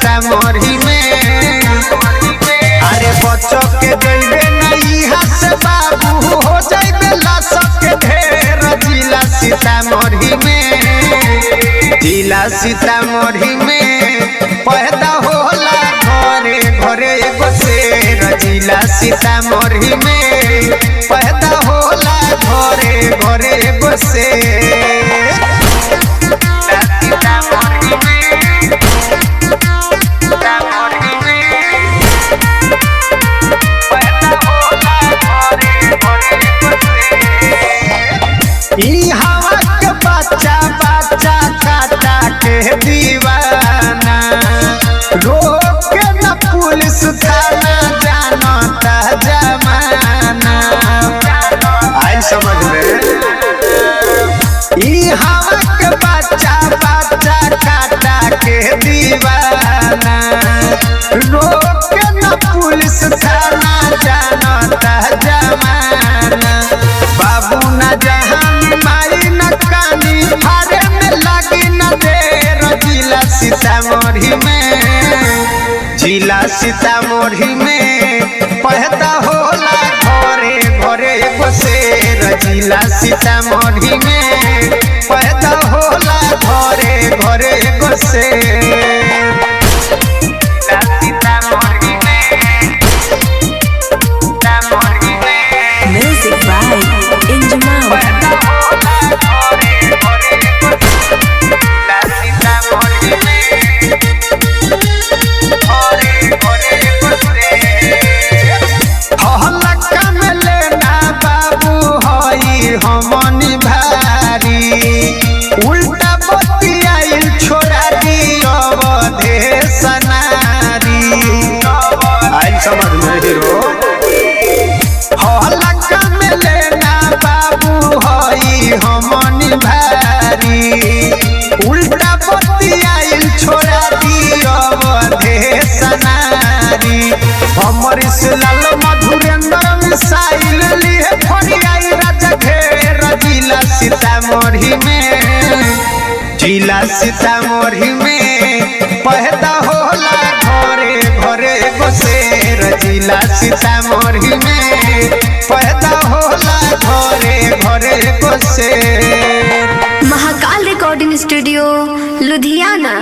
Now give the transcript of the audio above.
सीतामढ़ी में। अरे बच्चों के जइबे नहीं हाथ बाबू हो जाइबे लाशक के ढेर जिला सीतामढ़ी में। जिला सीतामढ़ी में पैदा होला घरे घरे एगो शेर। जिला सीतामढ़ी में पैदा होला घरे घरे एगो शेर। बच्चा बच्चा काटा के दीवाना रोक के न पुलिस थाना जानता जमाना। आई समझ में के बच्चा बच्चा काटा के दीवाना रोक के न पुलिस थाना जानता जमाना। बाबू न जहान माई न कानी हारे में लगी न देर। जिला सीतामढ़ी में। जिला सीतामढ़ी में पैदा होला घरे घरे एगो शेर। जिला सीतामढ़ी में पैदा होला घरे घरे एगो शेर। हमनी भारी उल्टा बतियाइल छोड़ा दियो अवधेश नारी। आई समझ में हीरो हल्का में लेना बाबू हई हमनी भारी उल्टा बतियाइल छोड़ा दियो अवधेश नारी। हमर लाल मधुरेंद्र मिसाइल लिए फरियाई राजा घेर। जिला सीतामढ़ी में। जिला सीतामढ़ी में पैदा होला घरे घरे एगो शेर। जिला सीतामढ़ी में पैदा होला घरे घरे एगो शेर। Mahakal recording studio Ludhiana.